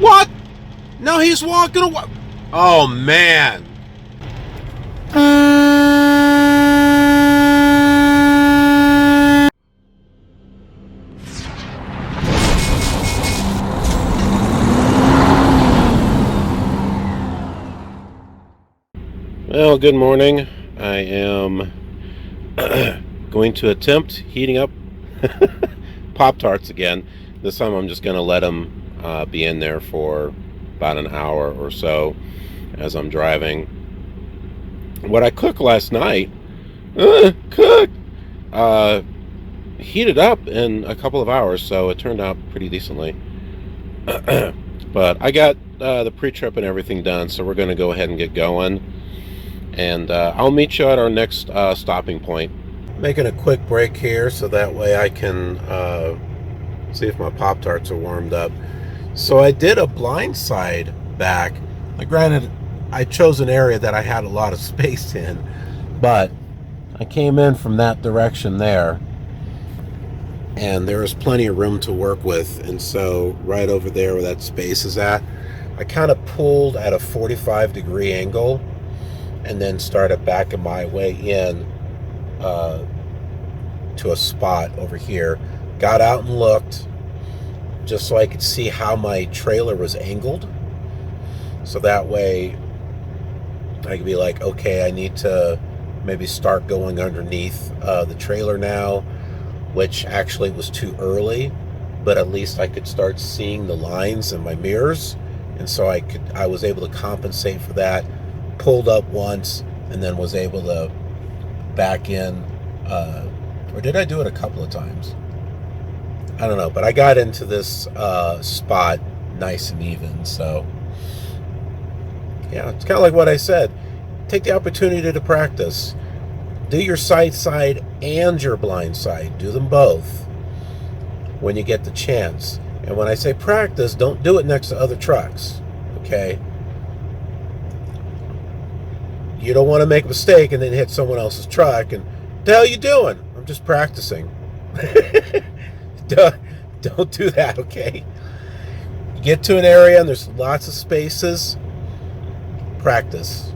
What? No, he's walking away. Oh, man. Well, good morning. I am going to attempt heating up Pop-Tarts again. This time I'm just going to let them be in there for about an hour or so as I'm driving. What I cooked last night, heated up in a couple of hours, so it turned out pretty decently. But I got the pre-trip and everything done, so we're going to go ahead and get going. And I'll meet you at our next stopping point. Making a quick break here so that way I can see if my Pop-Tarts are warmed up. So I did a blind side back. Now, granted, I chose an area that I had a lot of space in, but I came in from that direction there, and there was plenty of room to work with. And so right over there where that space is at, I kind of pulled at a 45-degree angle and then started backing my way in to a spot over here. Got out and looked just so I could see how my trailer was angled. So that way I could be like, okay, I need to maybe start going underneath the trailer now, which actually was too early, but at least I could start seeing the lines in my mirrors. And so I was able to compensate for that. Pulled up once and then was able to back in, or did I do it a couple of times? I don't know, but I got into this spot nice and even. So yeah, it's kind of like what I said. Take the opportunity to practice. Do your side and your blind side. Do them both when you get the chance. And when I say practice, don't do it next to other trucks, okay? You don't want to make a mistake and then hit someone else's truck and, what the hell are you doing? I'm just practicing. Don't do that, okay? You get to an area and there's lots of spaces, practice.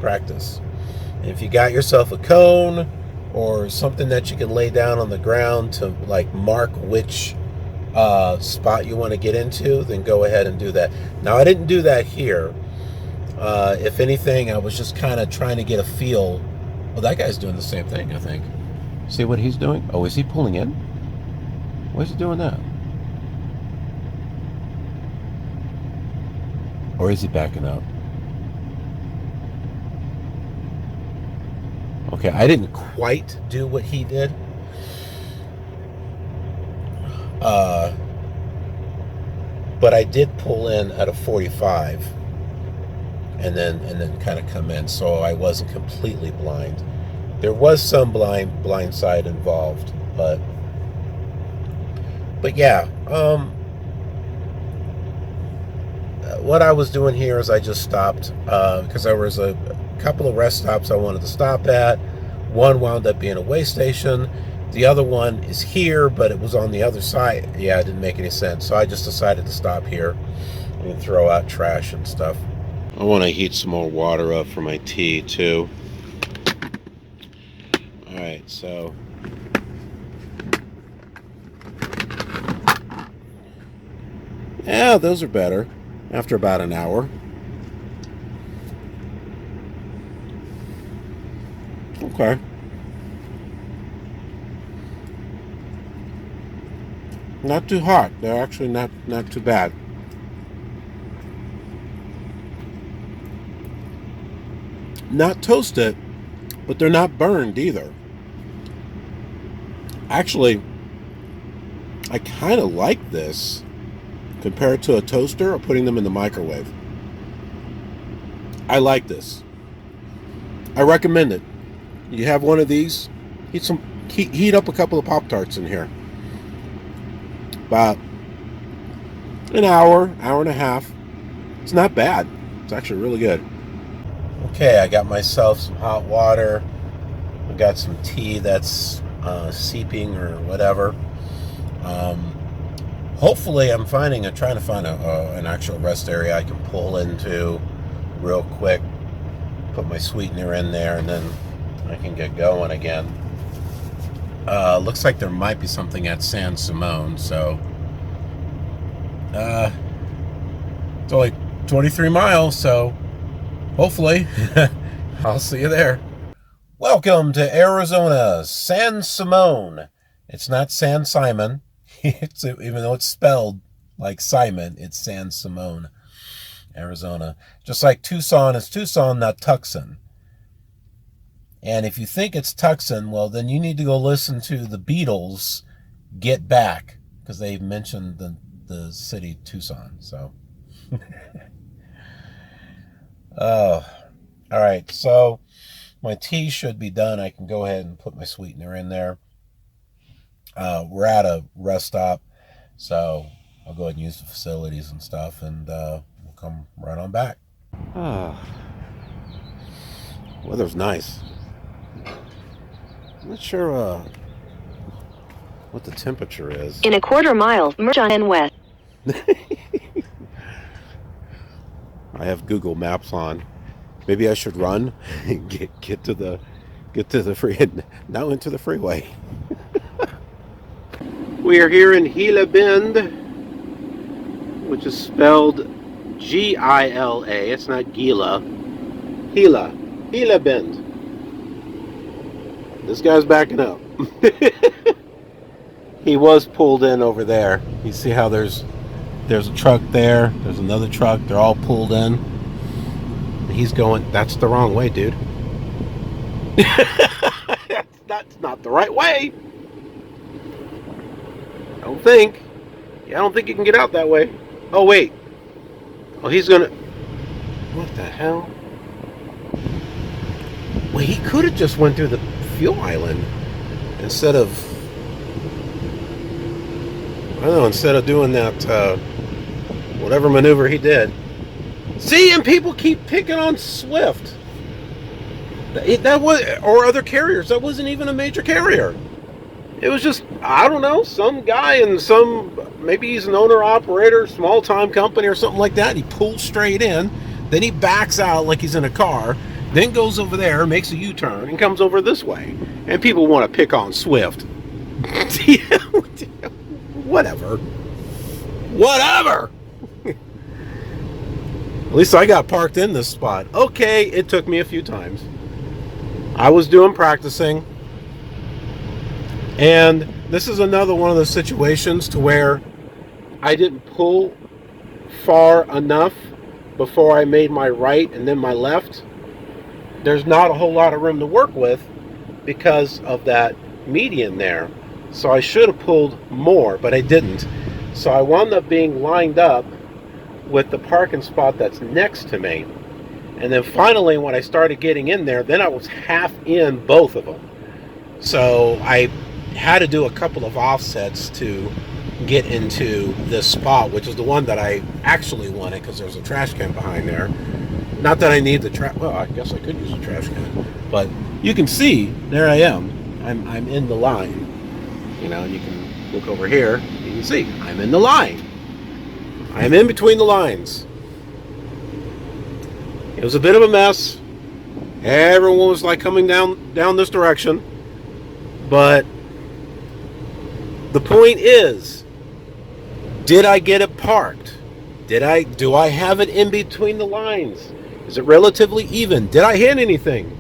Practice. And if you got yourself a cone or something that you can lay down on the ground to like mark which spot you want to get into, then go ahead and do that. Now, I didn't do that here. If anything, I was just kind of trying to get a feel. Well, that guy's doing the same thing, I think. See what he's doing? Oh, is he pulling in? Why is he doing that? Or is he backing up? Okay, I didn't quite do what he did. But I did pull in at a 45. And then kind of come in, so I wasn't completely blind. There was some blind side involved, but yeah. What I was doing here is I just stopped because there was a couple of rest stops I wanted to stop at. One wound up being a way station. The other one is here, but it was on the other side. Yeah, it didn't make any sense, so I just decided to stop here and throw out trash and stuff. I want to heat some more water up for my tea too. Alright, so yeah, those are better after about an hour. Okay. Not too hot. They're actually not too bad. Not toasted, but they're not burned either. Actually, I kind of like this compared to a toaster or putting them in the microwave. I like this. I recommend it. You have one of these, heat up a couple of Pop-Tarts in here. About an hour and a half. It's not bad. It's actually really good. Okay, I got myself some hot water. I got some tea that's seeping or whatever. hopefully I'm trying to find an actual rest area I can pull into real quick, put my sweetener in there, and then I can get going again. Looks like there might be something at San Simone, so it's only 23 miles, so hopefully I'll see you there. Welcome to Arizona, San Simone. It's not San Simon. Even though it's spelled like Simon, it's San Simone, Arizona. Just like Tucson is Tucson, not Tucson. And if you think it's Tucson, well, then you need to go listen to the Beatles' Get Back, because they mentioned the city Tucson. So, oh, all right. So my tea should be done. I can go ahead and put my sweetener in there. We're at a rest stop, so I'll go ahead and use the facilities and stuff, and we'll come right on back. Weather's nice. I'm not sure what the temperature is. In a quarter mile, merge on and west. I have Google Maps on. Maybe I should run and get to the now into the freeway. We are here in Gila Bend, which is spelled Gila. It's not Gila. Gila Bend. This guy's backing up. He was pulled in over there. You see how there's a truck there, there's another truck, they're all pulled in. He's going, that's the wrong way, dude. That's not the right way. I don't think you can get out that way. Oh, wait. Oh, he's gonna... What the hell? Well, he could have just went through the fuel island instead of... I don't know, instead of doing that, whatever maneuver he did. See, and people keep picking on Swift. That was, or other carriers. That wasn't even a major carrier. It was just, I don't know, some guy in maybe he's an owner-operator, small-time company or something like that. He pulls straight in, then he backs out like he's in a car, then goes over there, makes a U-turn, and comes over this way. And people want to pick on Swift. Whatever. At least I got parked in this spot. Okay, it took me a few times. I was practicing. And this is another one of those situations to where I didn't pull far enough before I made my right and then my left. There's not a whole lot of room to work with because of that median there. So I should have pulled more, but I didn't. So I wound up being lined up with the parking spot that's next to me. And then finally, when I started getting in there, then I was half in both of them. So I had to do a couple of offsets to get into this spot, which is the one that I actually wanted because there's a trash can behind there. Not that I need the trash. Well, I guess I could use a trash can, but you can see there I am. I'm in the line. You know, you can look over here. You can see I'm in the line. I'm in between the lines. It was a bit of a mess. Everyone was like coming down this direction, but the point is, did I get it parked? Do I have it in between the lines? Is it relatively even? Did I hit anything?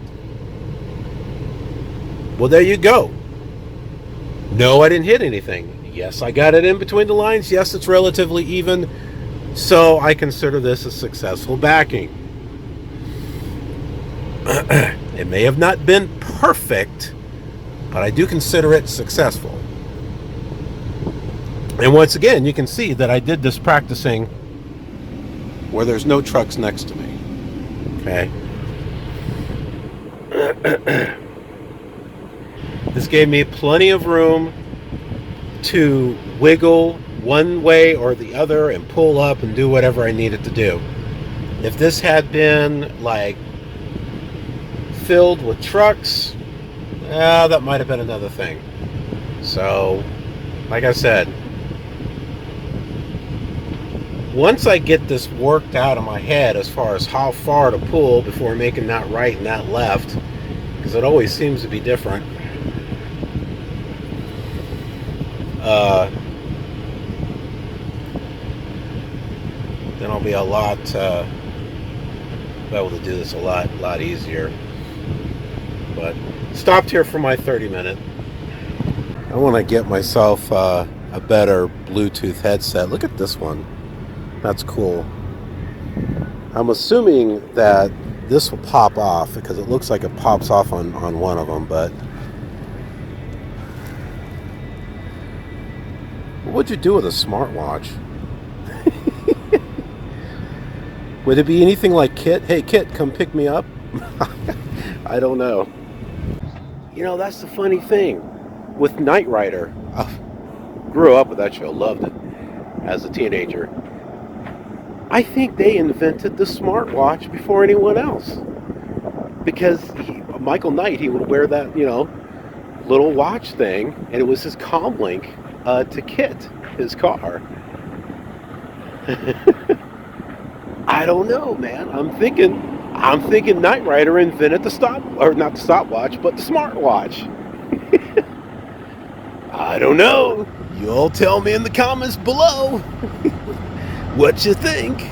Well, there you go. No, I didn't hit anything. Yes, I got it in between the lines. Yes, it's relatively even. So I consider this a successful backing. It may have not been perfect, but I do consider it successful. And once again, you can see that I did this practicing where there's no trucks next to me. Okay. This gave me plenty of room to wiggle one way or the other and pull up and do whatever I needed to do. If this had been like filled with trucks, that might have been another thing. So, like I said, once I get this worked out in my head as far as how far to pull before making that right and that left, because it always seems to be different, then I'll be a lot able to do this a lot easier. But stopped here for my 30-minute. I want to get myself a better Bluetooth headset. Look at this one. That's cool. I'm assuming that this will pop off because it looks like it pops off on one of them, but what would you do with a smartwatch? Would it be anything like Kit? Hey, Kit, come pick me up? I don't know. You know, that's the funny thing with Knight Rider. I grew up with that show, loved it as a teenager. I think they invented the smartwatch before anyone else. Because Michael Knight, he would wear that, little watch thing, and it was his comm link to Kit, his car. I don't know, man. I'm thinking Knight Rider invented not the stopwatch, but the smartwatch. I don't know. You'll tell me in the comments below what you think.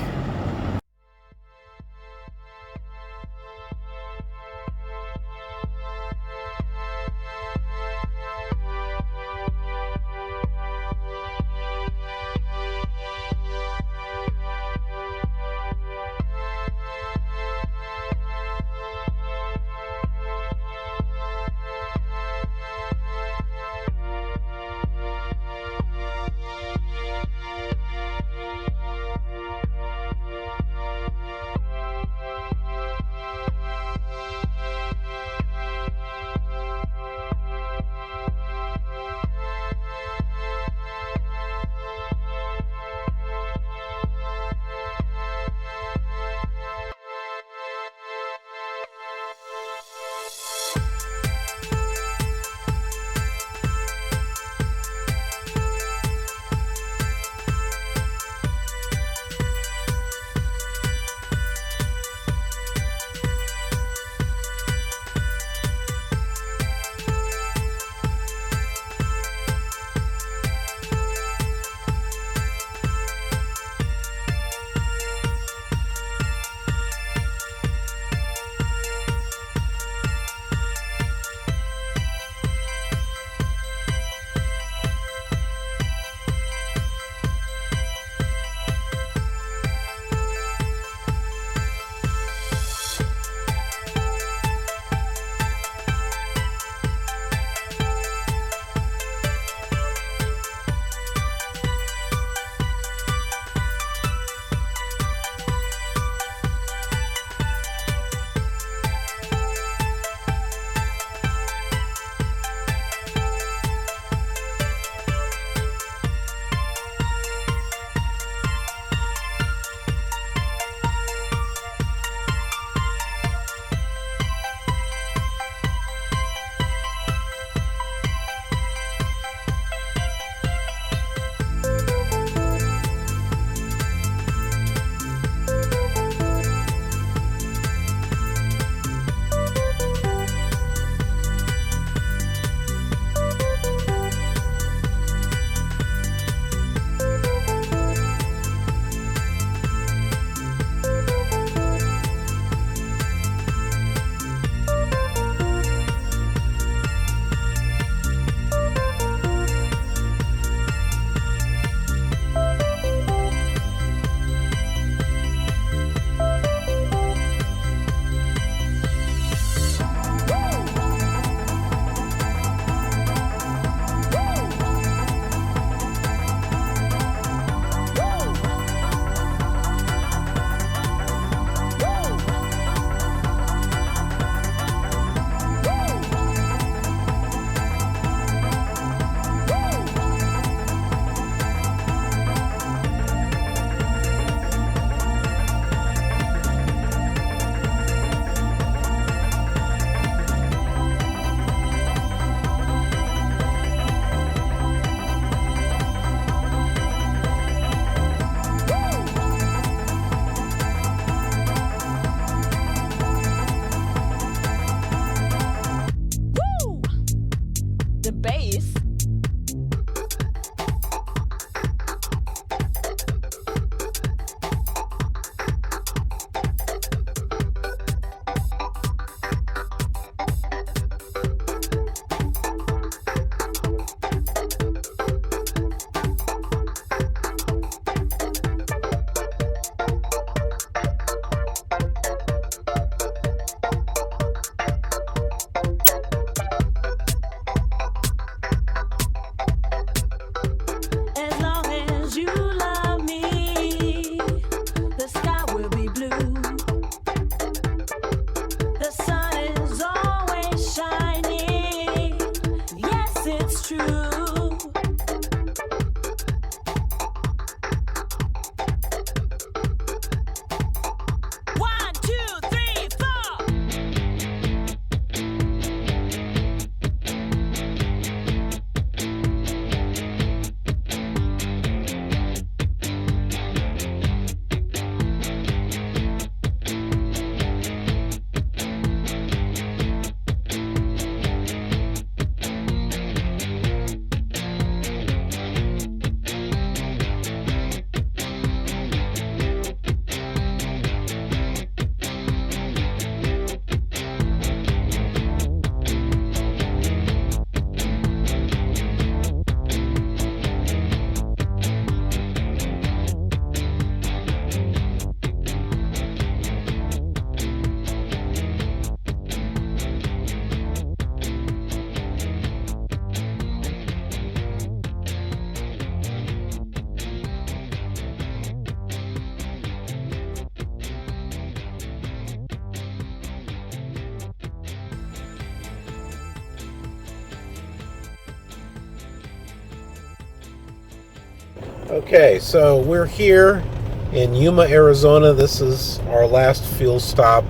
Okay, so we're here in Yuma, Arizona. This is our last fuel stop.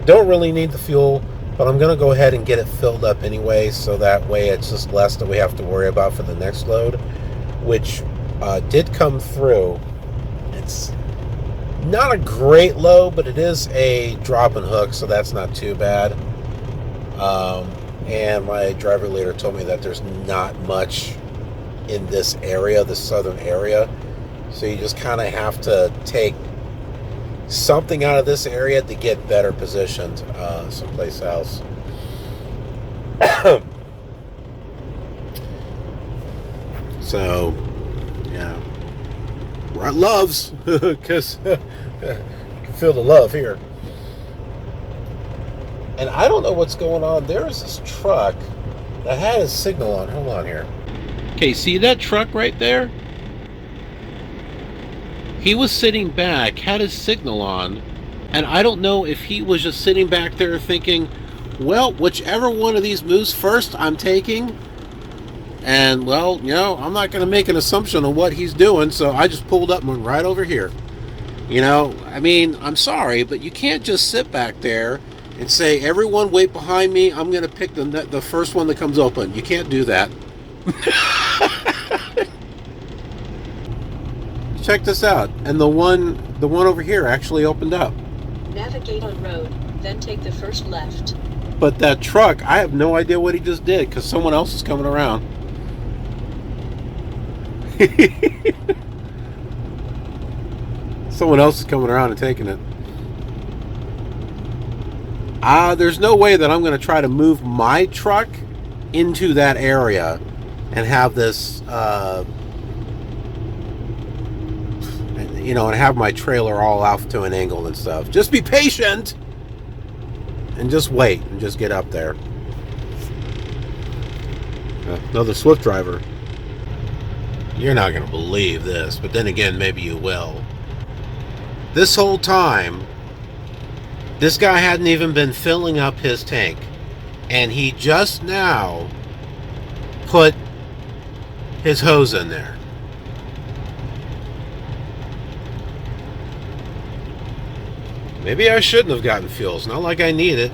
Don't really need the fuel, but I'm going to go ahead and get it filled up anyway, so that way it's just less that we have to worry about for the next load, which did come through. It's not a great load, but it is a drop and hook, so that's not too bad. And my driver leader told me that there's not much in this area, the southern area, so you just kind of have to take something out of this area to get better positioned someplace else. So yeah, we're at Love's because you can feel the love here. And I don't know what's going on. There is this truck that had a signal on. Hold on here. Okay, see that truck right there? He was sitting back, had his signal on, and I don't know if he was just sitting back there thinking, well, whichever one of these moves first, I'm taking. And, well, you know, I'm not going to make an assumption on what he's doing, so I just pulled up and went right over here. You know, I mean, I'm sorry, but you can't just sit back there and say, everyone wait behind me, I'm going to pick the first one that comes open. You can't do that. Check this out, and the one over here actually opened up. Navigate on road, then take the first left. But that truck, I have no idea what he just did because someone else is coming around. Someone else is coming around and taking it. There's no way that I'm going to try to move my truck into that area and have this, you know, and have my trailer all off to an angle and stuff. Just be patient and just wait and just get up there. Another Swift driver. You're not going to believe this, but then again, maybe you will. This whole time, this guy hadn't even been filling up his tank, and he just now put his hose in there. Maybe I shouldn't have gotten fuel. It's not like I need it.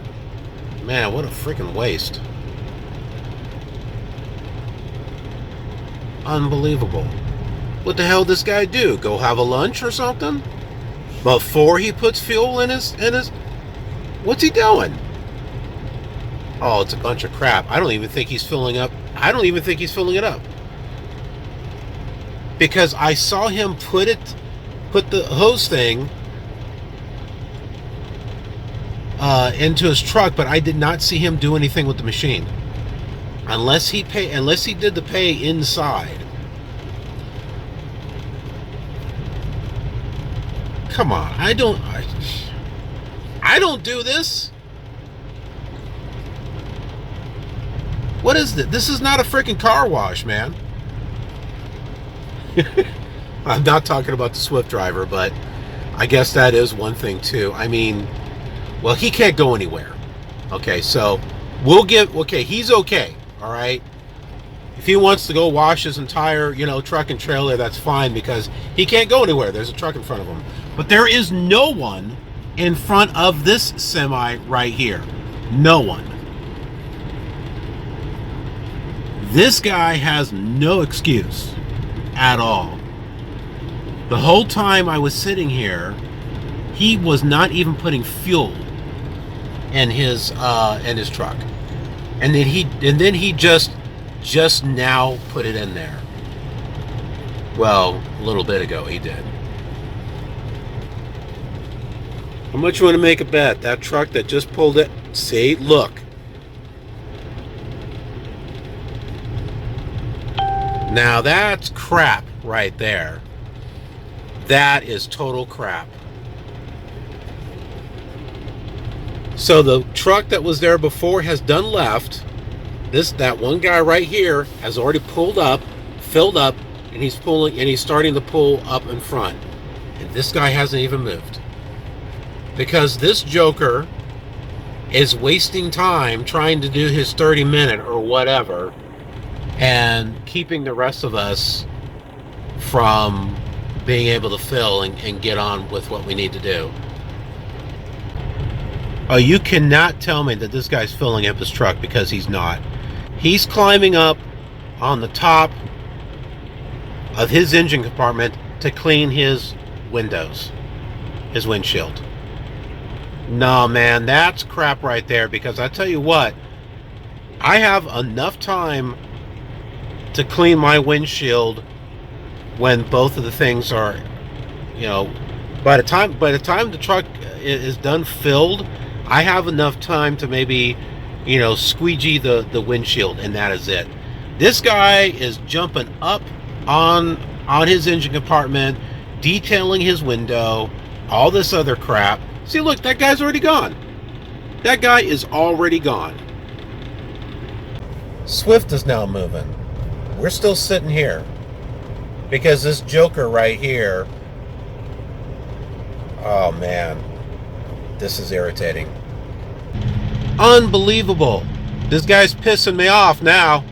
Man, what a freaking waste. Unbelievable. What the hell does this guy do? Go have a lunch or something? Before he puts fuel in his... What's he doing? Oh, it's a bunch of crap. I don't even think he's filling up. I don't even think he's filling it up. Because I saw him put the hose thing into his truck, but I did not see him do anything with the machine. Unless he did the pay inside. Come on, I don't do this. What is this? This is not a freaking car wash, man. I'm not talking about the Swift driver, but I guess that is one thing too. I mean, well, he can't go anywhere. Okay, so he's okay. All right. If he wants to go wash his entire, truck and trailer, that's fine because he can't go anywhere. There's a truck in front of him. But there is no one in front of this semi right here. No one. This guy has no excuse at all. The whole time I was sitting here, he was not even putting fuel in his truck. And then he just now put it in there. Well, a little bit ago he did. How much you want to make a bet? That truck that just pulled it, see, look. Now that's crap right there. That is total crap. So the truck that was there before has done left. That one guy right here has already pulled up, filled up, and he's starting to pull up in front. And this guy hasn't even moved. Because this joker is wasting time trying to do his 30-minute or whatever and keeping the rest of us from being able to fill and get on with what we need to do. Oh, you cannot tell me that this guy's filling up his truck, because he's not. He's climbing up on the top of his engine compartment to clean his windows, his windshield. No, man, that's crap right there, because I tell you what, I have enough time to clean my windshield when both of the things are, you know, by the time the truck is done filled, I have enough time to maybe, you know, squeegee the windshield, and that is it. This guy is jumping up on his engine compartment, detailing his window, all this other crap. See, look, that guy's already gone. That guy is already gone. Swift is now moving. We're still sitting here because this joker right here, oh man, this is irritating. Unbelievable. This guy's pissing me off now.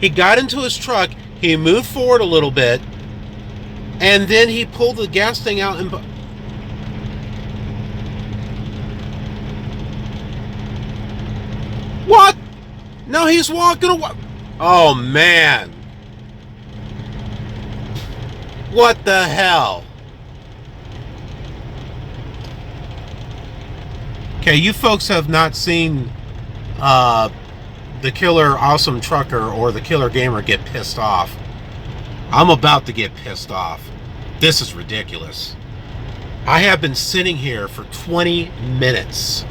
He got into his truck, he moved forward a little bit, and then he pulled the gas thing out and... What? No, he's walking away. Oh, man. What the hell? Okay, you folks have not seen the Killer Awesome Trucker or the Killer Gamer get pissed off. I'm about to get pissed off. This is ridiculous. I have been sitting here for 20 minutes.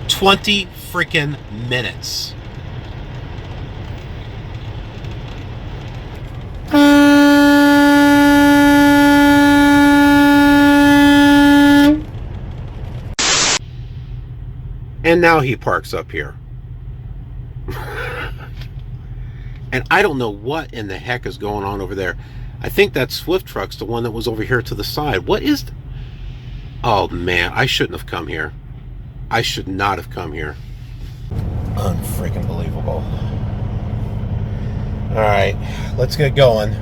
20 freaking minutes. And now he parks up here. And I don't know what in the heck is going on over there. I think that Swift truck's the one that was over here to the side. What is... Oh man, I shouldn't have come here. I should not have come here. Unfreaking believable. Alright, let's get going.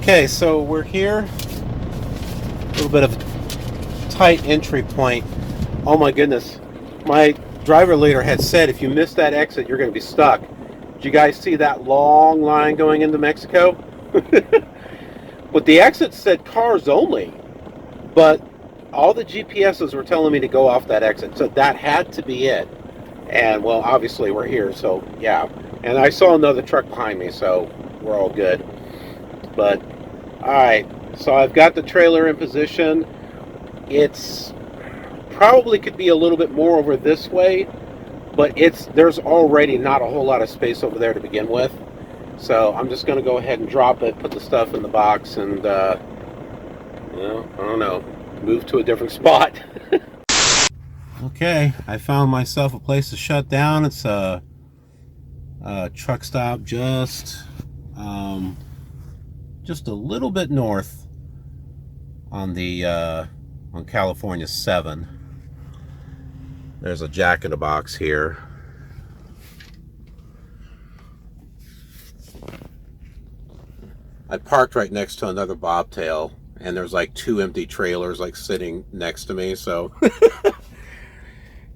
Okay, so we're here. A little bit of a tight entry point. Oh my goodness. My driver leader had said if you miss that exit, you're going to be stuck. Did you guys see that long line going into Mexico? But the exit said cars only. But all the GPSs were telling me to go off that exit. So that had to be it. And well, obviously we're here, so yeah. And I saw another truck behind me, so we're all good. But alright, so I've got the trailer in position. It's probably could be a little bit more over this way, but there's already not a whole lot of space over there to begin with. So I'm just going to go ahead and drop it, put the stuff in the box, and well, I don't know, move to a different spot. Okay, I found myself a place to shut down. It's a truck stop just a little bit north on the on California 7. There's a Jack in the Box here. I parked right next to another bobtail, and there's like 2 empty trailers like sitting next to me, so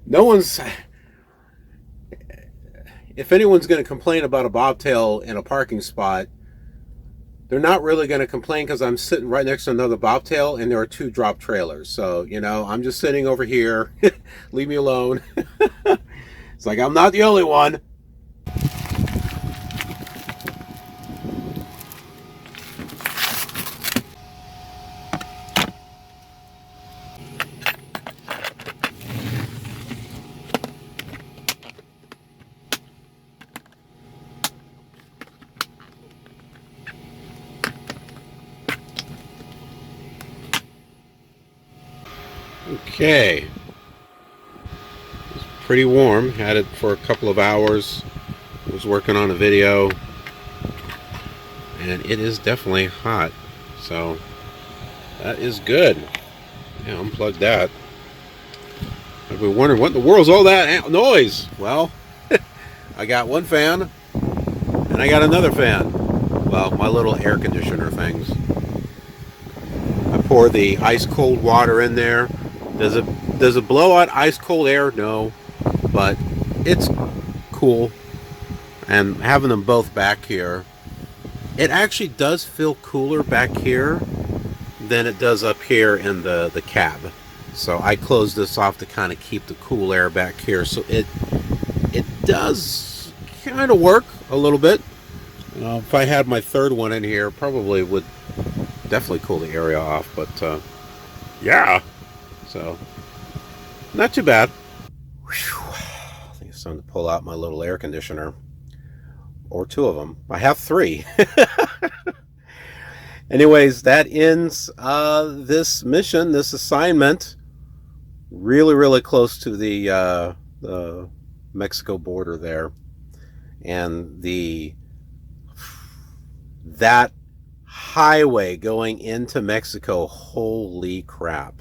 no one's, if anyone's going to complain about a bobtail in a parking spot, they're not really going to complain because I'm sitting right next to another bobtail and there are 2 drop trailers. So, you know, I'm just sitting over here. Leave me alone. It's like I'm not the only one. Okay, it's pretty warm. Had it for a couple of hours. Was working on a video, and it is definitely hot. So that is good. Yeah, unplug that. I've been wondering what in the world's all that noise. Well, I got one fan, and I got another fan. Well, my little air conditioner things. I pour the ice cold water in there. Does it blow out ice cold air? No, but it's cool. And having them both back here, it actually does feel cooler back here than it does up here in the cab. So I closed this off to kind of keep the cool air back here. So it does kind of work a little bit. If I had my third one in here, probably would definitely cool the area off. But yeah. So, not too bad. Whew. I think it's time to pull out my little air conditioner. Or 2 of them. I have 3. Anyways, that ends this mission, this assignment. Really, really close to the Mexico border there. And that highway going into Mexico, holy crap.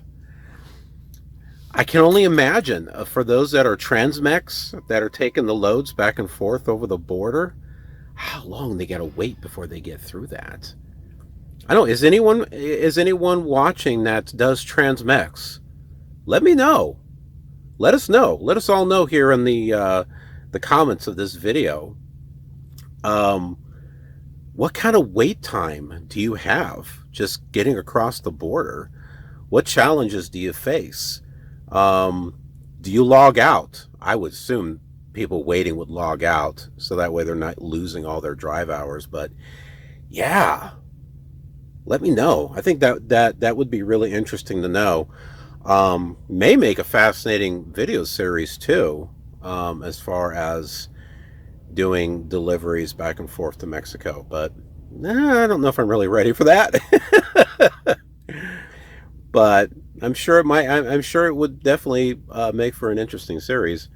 I can only imagine for those that are Transmex that are taking the loads back and forth over the border, how long they got to wait before they get through that. I don't know. Is anyone watching that does Transmex? Let me know. Let us know. Let us all know here in the comments of this video. What kind of wait time do you have just getting across the border? What challenges do you face? Do you log out? I would assume people waiting would log out, so that way they're not losing all their drive hours. But yeah, let me know. I think that would be really interesting to know. May make a fascinating video series too, as far as doing deliveries back and forth to Mexico. But I don't know if I'm really ready for that. But I'm sure it might. I'm sure it would definitely make for an interesting series.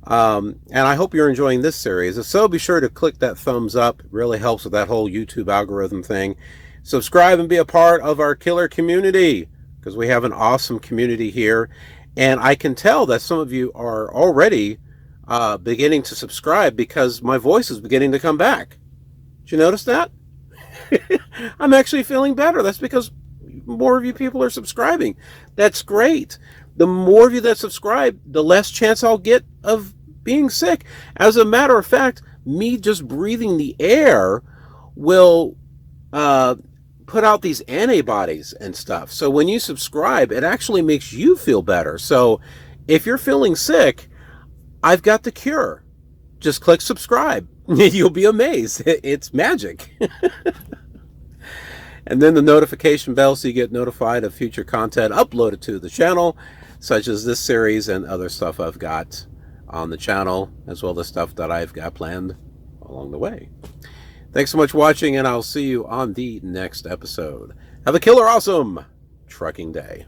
And I hope you're enjoying this series. If so, be sure to click that thumbs up. It really helps with that whole YouTube algorithm thing. Subscribe and be a part of our KILR community, because we have an awesome community here. And I can tell that some of you are already beginning to subscribe because my voice is beginning to come back. Did you notice that? I'm actually feeling better. That's because more of you people are subscribing. That's great. The more of you that subscribe, the less chance I'll get of being sick. As a matter of fact, me just breathing the air will put out these antibodies and stuff. So when you subscribe, it actually makes you feel better. So if you're feeling sick, I've got the cure. Just click subscribe. You'll be amazed. It's magic. And then the notification bell so you get notified of future content uploaded to the channel, such as this series and other stuff I've got on the channel, as well as stuff that I've got planned along the way. Thanks so much for watching, and I'll see you on the next episode. Have a killer awesome trucking day.